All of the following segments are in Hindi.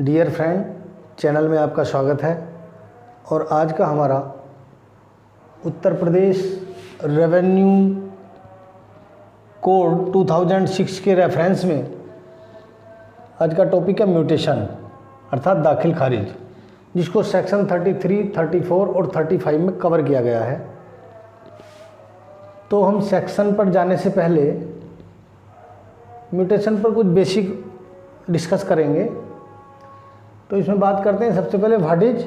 डियर फ्रेंड, चैनल में आपका स्वागत है। और आज का हमारा उत्तर प्रदेश रेवेन्यू कोड 2006 के रेफरेंस में आज का टॉपिक है म्यूटेशन अर्थात दाखिल खारिज, जिसको सेक्शन 33, 34 और 35 में कवर किया गया है। तो हम सेक्शन पर जाने से पहले म्यूटेशन पर कुछ बेसिक डिस्कस करेंगे। तो इसमें बात करते हैं सबसे पहले व्हाट इज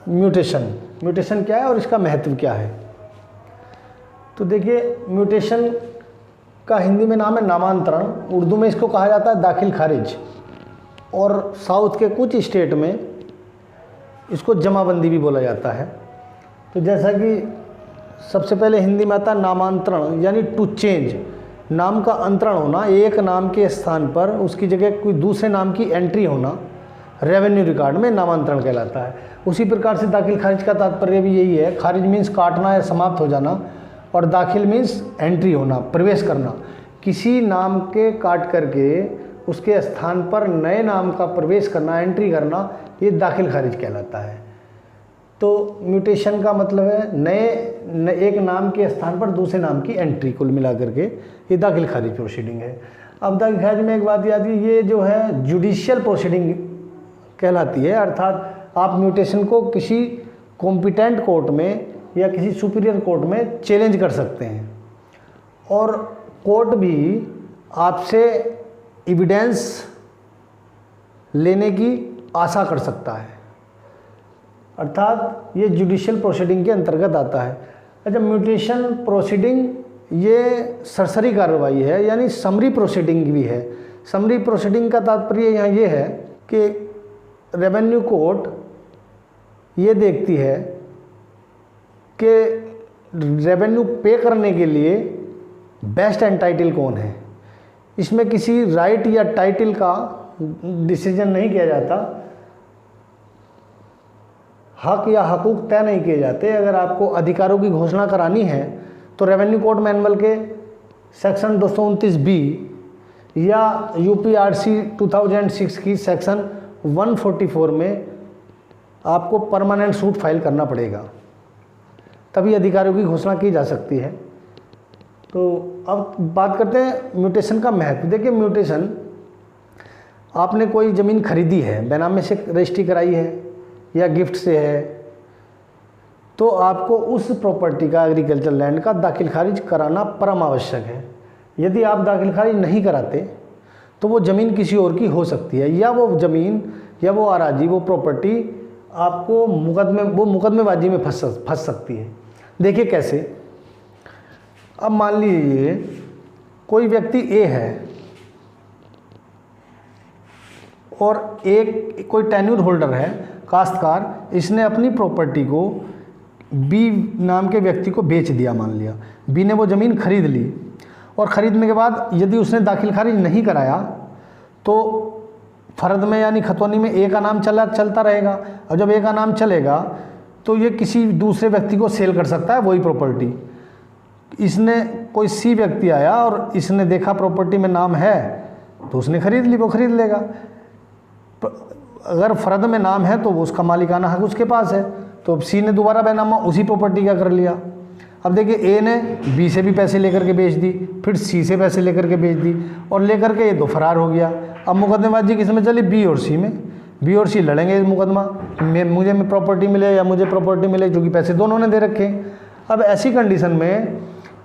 म्यूटेशन। म्यूटेशन क्या है और इसका महत्व क्या है। तो देखिए, म्यूटेशन का हिंदी में नाम है नामांतरण, उर्दू में इसको कहा जाता है दाखिल खारिज, और साउथ के कुछ स्टेट में इसको जमाबंदी भी बोला जाता है। तो जैसा कि सबसे पहले हिंदी में आता है नामांतरण, यानी टू चेंज, नाम का अंतरण होना, एक नाम के स्थान पर उसकी जगह कोई दूसरे नाम की एंट्री होना रेवेन्यू रिकॉर्ड में नामांतरण कहलाता है। उसी प्रकार से दाखिल खारिज का तात्पर्य भी यही है। खारिज मीन्स काटना या समाप्त हो जाना, और दाखिल मीन्स एंट्री होना, प्रवेश करना। किसी नाम के काट करके उसके स्थान पर नए नाम का प्रवेश करना, एंट्री करना, ये दाखिल खारिज कहलाता है। तो म्यूटेशन का मतलब है नए एक नाम के स्थान पर दूसरे नाम की एंट्री, कुल मिला करके ये दाखिल खारिज प्रोसीडिंग है। अब दाखिल खारिज में एक बात याद है, ये जो है जुडिशियल प्रोसीडिंग कहलाती है, अर्थात आप म्यूटेशन को किसी कॉम्पिटेंट कोर्ट में या किसी सुपीरियर कोर्ट में चैलेंज कर सकते हैं, और कोर्ट भी आपसे एविडेंस लेने की आशा कर सकता है, अर्थात ये जुडिशियल प्रोसीडिंग के अंतर्गत आता है। अच्छा, म्यूटेशन प्रोसीडिंग ये सरसरी कार्रवाई है, यानी समरी प्रोसीडिंग भी है। समरी प्रोसीडिंग का तात्पर्य यहाँ ये है कि रेवेन्यू कोर्ट ये देखती है कि रेवेन्यू पे करने के लिए बेस्ट एंटाइटल कौन है। इसमें किसी राइट या टाइटल का डिसीजन नहीं किया जाता, हक या हकूक तय नहीं किए जाते। अगर आपको अधिकारों की घोषणा करानी है तो रेवेन्यू कोड मैनुअल के सेक्शन 229B या यूपीआरसी 2006 की सेक्शन 144 में आपको परमानेंट सूट फाइल करना पड़ेगा, तभी अधिकारियों की घोषणा की जा सकती है। तो अब बात करते हैं म्यूटेशन का महत्व। देखिए, म्यूटेशन, आपने कोई ज़मीन खरीदी है, बेनामे से रजिस्ट्री कराई है या गिफ्ट से है, तो आपको उस प्रॉपर्टी का, एग्रीकल्चर लैंड का दाखिल खारिज कराना परम आवश्यक है। यदि आप दाखिल खारिज नहीं कराते तो वो ज़मीन किसी और की हो सकती है, या वो ज़मीन या वो अराजी, वो प्रॉपर्टी आपको मुकदमेबाजी में फंस सकती है। देखिए कैसे। अब मान लीजिए कोई व्यक्ति ए है और एक कोई टेन्यूर होल्डर है, काश्तकार, इसने अपनी प्रॉपर्टी को बी नाम के व्यक्ति को बेच दिया। मान लिया बी ने वो ज़मीन खरीद ली, और ख़रीदने के बाद यदि उसने दाखिल खारिज नहीं कराया तो फ़र्द में यानी खतौनी में ए का नाम चलता रहेगा, और जब ए का नाम चलेगा तो ये किसी दूसरे व्यक्ति को सेल कर सकता है वही प्रॉपर्टी। इसने कोई सी व्यक्ति आया और इसने देखा प्रॉपर्टी में नाम है तो उसने खरीद ली, वो खरीद लेगा। अगर फ़र्द में नाम है तो उसका मालिकाना हक उसके पास है, तो सी ने दोबारा बैनामा उसी प्रॉपर्टी का कर लिया। अब देखिए, ए ने बी से भी पैसे लेकर के बेच दी, फिर सी से पैसे लेकर के बेच दी, और लेकर के ये दो फरार हो गया। अब मुकदमेबाजी किस में चली? बी और सी में। बी और सी लड़ेंगे मुकदमा, मुझे प्रॉपर्टी मिले या मुझे प्रॉपर्टी मिले, जो कि पैसे दोनों ने दे रखे। अब ऐसी कंडीशन में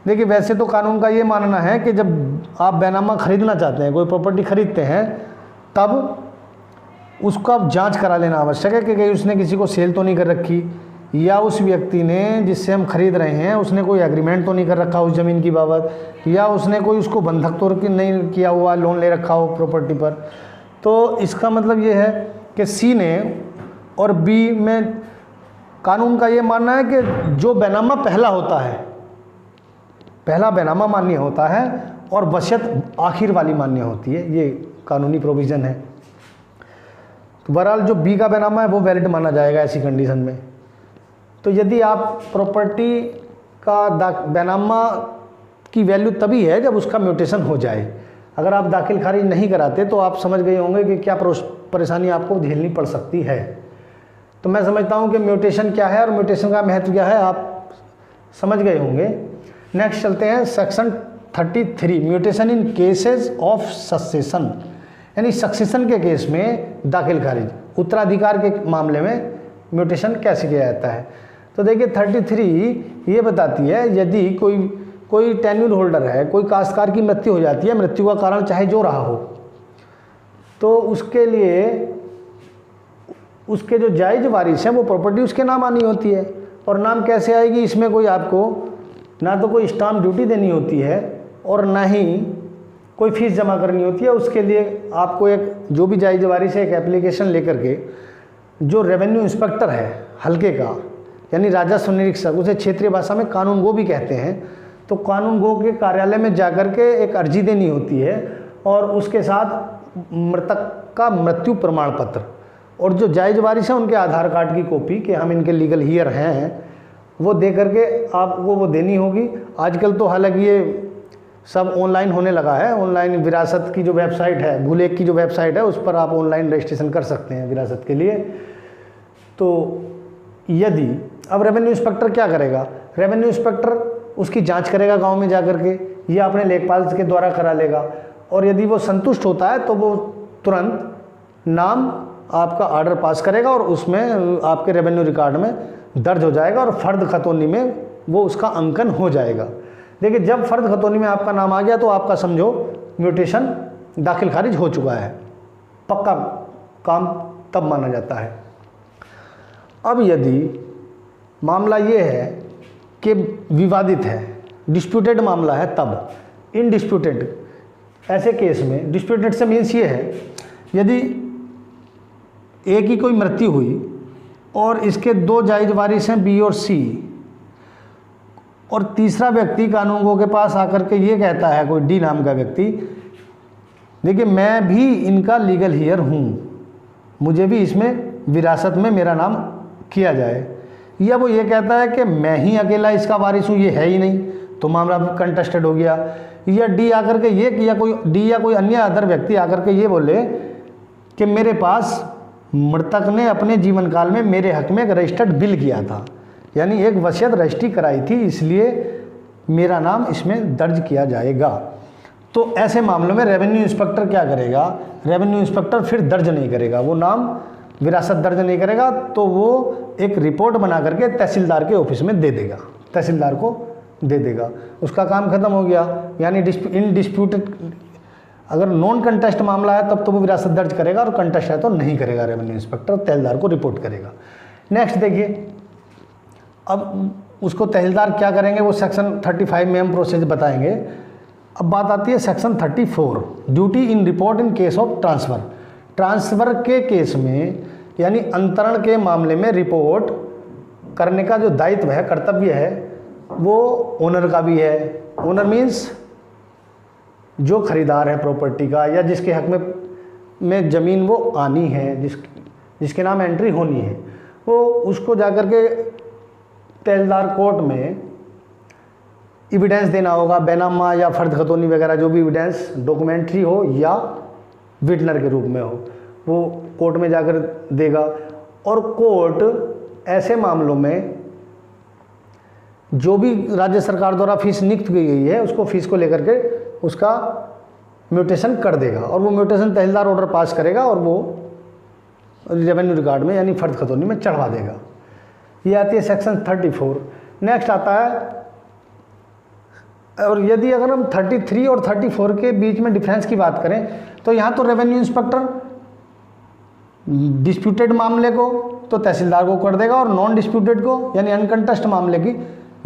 देखिए, वैसे तो कानून का ये मानना है कि जब आप बैनामा खरीदना चाहते हैं, कोई प्रॉपर्टी खरीदते हैं, तब उसका जांच करा लेना आवश्यक है कि कहीं उसने किसी को सेल तो नहीं कर रखी, या उस व्यक्ति ने जिससे हम खरीद रहे हैं उसने कोई एग्रीमेंट तो नहीं कर रखा उस ज़मीन की बाबत, या उसने कोई उसको बंधक तो नहीं किया हुआ, लोन ले रखा हो प्रॉपर्टी पर। तो इसका मतलब ये है कि सी ने और बी में कानून का ये मानना है कि जो बैनामा पहला होता है, पहला बैनामा मान्य होता है, और वसीयत आखिर वाली मान्य होती है। ये कानूनी प्रोविज़न है। तो बहरहाल जो बी का बैनामा है वो वैलिड माना जाएगा ऐसी कंडीशन में। तो यदि आप प्रॉपर्टी का बैनामा की वैल्यू तभी है जब उसका म्यूटेशन हो जाए। अगर आप दाखिल खारिज नहीं कराते तो आप समझ गए होंगे कि क्या परेशानी आपको झेलनी पड़ सकती है। तो मैं समझता हूँ कि म्यूटेशन क्या है और म्यूटेशन का महत्व क्या है आप समझ गए होंगे। नेक्स्ट चलते हैं section 33, mutation in cases of succession, यानी सक्सेशन के केस में दाखिल खारिज, उत्तराधिकार के मामले में म्यूटेशन कैसे किया जाता है। तो देखिए 33 ये बताती है यदि कोई टेन्यूर होल्डर है, कोई काश्तकार की मृत्यु हो जाती है, मृत्यु का कारण चाहे जो रहा हो, तो उसके लिए उसके जो जायज़ वारिस हैं वो प्रॉपर्टी उसके नाम आनी होती है। और नाम कैसे आएगी, इसमें कोई आपको ना तो कोई स्टाम्प ड्यूटी देनी होती है और ना ही कोई फीस जमा करनी होती है। उसके लिए आपको एक जो भी जायज़ वारिस है एक एप्लीकेशन लेकर के जो रेवेन्यू इंस्पेक्टर है हल्के का, यानी राजस्व निरीक्षक, उसे क्षेत्रीय भाषा में कानून गो भी कहते हैं, तो कानून गो के कार्यालय में जाकर के एक अर्जी देनी होती है और उसके साथ मृतक का मृत्यु प्रमाण पत्र और जो जायज़ वारिस है उनके आधार कार्ड की कॉपी कि हम इनके लीगल हियर हैं, वो दे करके आपको वो देनी होगी। आजकल तो हालांकि ये सब ऑनलाइन होने लगा है, ऑनलाइन विरासत की जो वेबसाइट है, भूलेख की जो वेबसाइट है, उस पर आप ऑनलाइन रजिस्ट्रेशन कर सकते हैं विरासत के लिए। तो यदि अब रेवेन्यू इंस्पेक्टर क्या करेगा, रेवेन्यू इंस्पेक्टर उसकी जांच करेगा गांव में जाकर के या अपने लेखपाल के द्वारा करा लेगा, और यदि वो संतुष्ट होता है तो वो तुरंत नाम आपका ऑर्डर पास करेगा और उसमें आपके रेवेन्यू रिकॉर्ड में दर्ज हो जाएगा और फर्द खतौनी में वो उसका अंकन हो जाएगा। देखिए जब फर्द खतौनी में आपका नाम आ गया तो आपका समझो म्यूटेशन दाखिल खारिज हो चुका है, पक्का काम तब माना जाता है। अब यदि मामला ये है कि विवादित है, डिस्प्यूटेड मामला है, तब इनडिस्प्यूटेड ऐसे केस में, डिस्प्यूटेड से मीन्स ये है यदि ए की कोई मृत्यु हुई और इसके दो जायज़ वारिस हैं बी और सी, और तीसरा व्यक्ति कानूनगो के पास आकर के ये कहता है, कोई डी नाम का व्यक्ति, देखिए मैं भी इनका लीगल हियर हूँ, मुझे भी इसमें विरासत में मेरा नाम किया जाए, या वो ये कहता है कि मैं ही अकेला इसका वारिस हूँ, ये है ही नहीं, तो मामला कंटेस्टेड हो गया। या डी आकर के ये, या कोई डी या कोई अन्य अदर व्यक्ति आकर के ये बोले कि मेरे पास मृतक ने अपने जीवन काल में मेरे हक में एक रजिस्टर्ड बिल किया था, यानी एक वसीयत रजिस्ट्री कराई थी, इसलिए मेरा नाम इसमें दर्ज किया जाएगा। तो ऐसे मामलों में रेवेन्यू इंस्पेक्टर क्या करेगा, रेवेन्यू इंस्पेक्टर फिर दर्ज नहीं करेगा, वो नाम विरासत दर्ज नहीं करेगा, तो वो एक रिपोर्ट बना करके तहसीलदार के ऑफिस में दे देगा, तहसीलदार को दे देगा, उसका काम खत्म हो गया। यानी इनडिस्प्यूटेड, अगर नॉन कंटेस्ट मामला है तब तो वो विरासत दर्ज करेगा, और कंटेस्ट है तो नहीं करेगा रेवेन्यू इंस्पेक्टर, तहसीलदार को रिपोर्ट करेगा। नेक्स्ट देखिए, अब उसको तहसीलदार क्या करेंगे वो सेक्शन 35 में हम प्रोसेस बताएंगे। अब बात आती है section 34, duty in report in case of transfer. Transfer के केस में यानी अंतरण के मामले में रिपोर्ट करने का जो दायित्व है, कर्तव्य है, वो ओनर का भी है। ओनर मीन्स जो खरीदार है प्रॉपर्टी का, या जिसके हक में ज़मीन वो आनी है, जिसके नाम एंट्री होनी है, वो उसको जाकर के तहसीलदार कोर्ट में एविडेंस देना होगा, बैनामा या फर्द खतौनी वगैरह जो भी एविडेंस डॉक्यूमेंट्री हो या विटनर के रूप में हो, वो कोर्ट में जाकर देगा। और कोर्ट ऐसे मामलों में जो भी राज्य सरकार द्वारा फीस नियुक्त की गई है उसको फीस को लेकर के उसका म्यूटेशन कर देगा, और वो म्यूटेशन तहसीलदार ऑर्डर पास करेगा और वो रेवेन्यू रिकॉर्ड में यानी फर्द खतौनी में चढ़वा देगा। ये आती है सेक्शन 34। नेक्स्ट आता है, और यदि अगर हम 33 और 34 के बीच में डिफरेंस की बात करें तो यहाँ तो रेवेन्यू इंस्पेक्टर डिस्प्यूटेड मामले को तो तहसीलदार को कर देगा, और नॉन डिस्प्यूटेड को यानी अनकंटेस्ट मामले की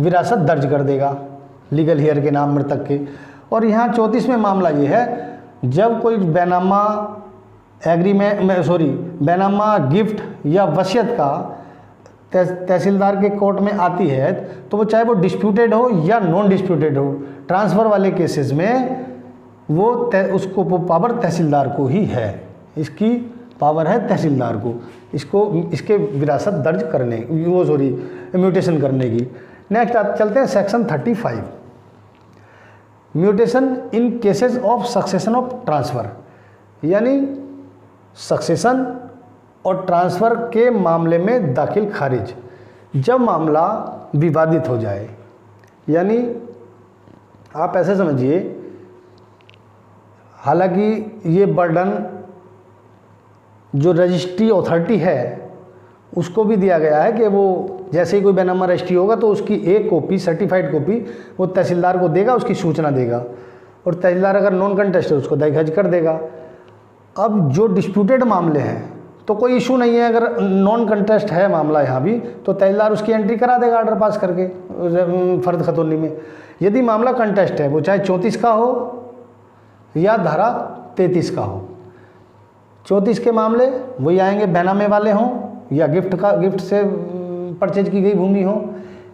विरासत दर्ज कर देगा लीगल हियर के नाम मृतक के। और यहाँ 34वें मामला ये है, जब कोई बैनामा बैनामा गिफ्ट या वसीयत का तहसीलदार के कोर्ट में आती है, तो वो चाहे वो डिस्प्यूटेड हो या नॉन डिस्प्यूटेड हो, ट्रांसफ़र वाले केसेस में वो उसको पावर तहसीलदार को ही है, इसकी पावर है तहसीलदार को इसके विरासत दर्ज करने म्यूटेशन करने की। नेक्स्ट चलते हैं section 35, mutation in cases of succession of transfer. यानी सक्सेशन और ट्रांसफ़र के मामले में दाखिल खारिज। जब मामला विवादित हो जाए, यानी आप ऐसे समझिए, हालांकि ये बर्डन जो रजिस्ट्री अथॉरिटी है उसको भी दिया गया है कि वो जैसे ही कोई बेनामा रजिस्ट्री होगा तो उसकी एक कॉपी, सर्टिफाइड कॉपी वो तहसीलदार को देगा, उसकी सूचना देगा, और तहसीलदार अगर नॉन कंटेस्ट है उसको दरखास्त कर देगा। अब जो डिस्प्यूटेड मामले हैं तो कोई इशू नहीं है, अगर नॉन कंटेस्ट है मामला यहाँ भी तो तहसीलदार उसकी एंट्री करा देगा आर्डर पास करके फर्द खतौनी में। यदि मामला कंटेस्ट है, वो चाहे 34 का हो या धारा 33 का हो, 34 के मामले वही आएंगे, बेनामे वाले हों या गिफ्ट से परचेज की गई भूमि हो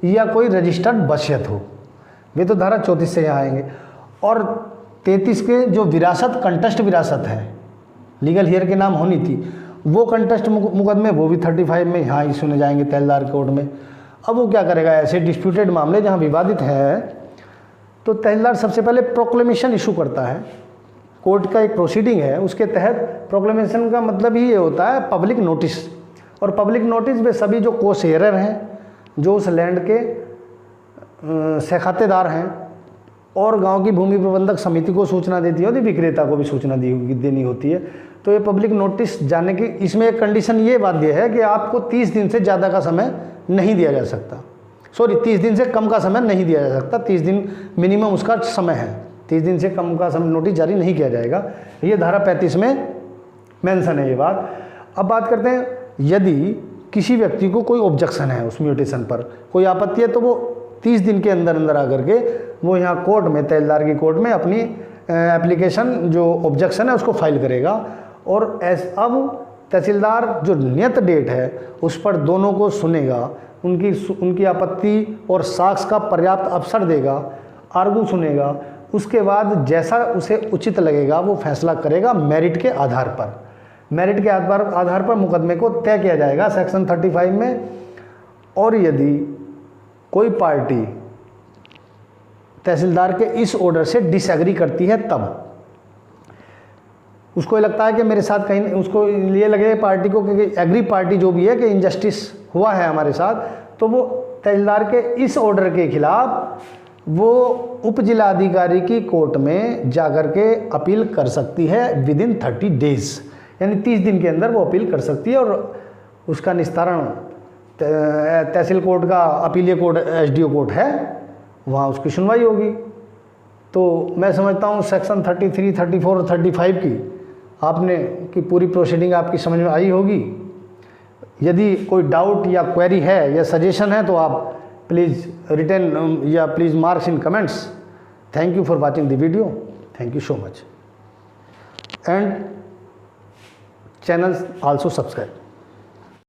या कोई रजिस्टर्ड वसीयत हो, वे तो धारा 34 से यहाँ आएंगे। और 33 के जो विरासत, कंटेस्ट विरासत है, लीगल हियर के नाम होनी थी, वो कंटेस्ट मुकदमे वो भी 35 में यहाँ ही सुने जाएंगे तहसीलदार कोर्ट में। अब वो क्या करेगा, ऐसे डिस्प्यूटेड मामले जहाँ विवादित है तो तहसीलदार सबसे पहले प्रोक्लेमेशन इशू करता है। कोर्ट का एक प्रोसीडिंग है, उसके तहत प्रोक्लेमेशन का मतलब ही ये होता है पब्लिक नोटिस, और पब्लिक नोटिस में सभी जो को शेयरर हैं, जो उस लैंड के सहखातेदार हैं, और गांव की भूमि प्रबंधक समिति को सूचना देती होती, विक्रेता को भी सूचना देनी होती है। तो ये पब्लिक नोटिस जाने की, इसमें एक कंडीशन ये बाध्य है कि आपको 30 दिन से ज़्यादा का समय नहीं दिया जा सकता, 30 दिन से कम का समय नहीं दिया जा सकता, 30 दिन मिनिमम उसका समय है, 30 दिन से कम का समय नोटिस जारी नहीं किया जाएगा। ये धारा 35 में मेंशन है ये बात। अब बात करते हैं, यदि किसी व्यक्ति को कोई ऑब्जेक्शन है उस म्यूटेशन पर, कोई आपत्ति है, तो वो 30 दिन के अंदर अंदर आकर के वो यहाँ कोर्ट में, तहसीलदार की कोर्ट में अपनी एप्लीकेशन जो ऑब्जेक्शन है उसको फाइल करेगा। और अब तहसीलदार जो नियत डेट है उस पर दोनों को सुनेगा, उनकी आपत्ति और साक्ष्य का पर्याप्त अवसर देगा, आर्गू सुनेगा, उसके बाद जैसा उसे उचित लगेगा वो फैसला करेगा मेरिट के आधार पर। मेरिट के आधार पर मुकदमे को तय किया जाएगा सेक्शन 35 में। और यदि कोई पार्टी तहसीलदार के इस ऑर्डर से डिसएग्री करती है, तब उसको ये लगता है कि मेरे साथ कहीं, उसको ये लगे पार्टी को कि एग्री पार्टी जो भी है कि इनजस्टिस हुआ है हमारे साथ, तो वो तहसीलदार के इस ऑर्डर के खिलाफ वो उप जिलाधिकारी की कोर्ट में जाकर के अपील कर सकती है विदिन 30 डेज, यानी 30 दिन के अंदर वो अपील कर सकती है, और उसका निस्तारण तहसील कोर्ट का अपीलीय कोर्ट SDO कोर्ट है, वहाँ उसकी सुनवाई होगी। तो मैं समझता हूँ सेक्शन 33, 34 और 35 की पूरी प्रोसीडिंग आपकी समझ में आई होगी। यदि कोई डाउट या क्वेरी है या सजेशन है तो आप प्लीज़ रिटर्न या please marks in comments. Thank you for watching the video, thank you so much, and channel also subscribe.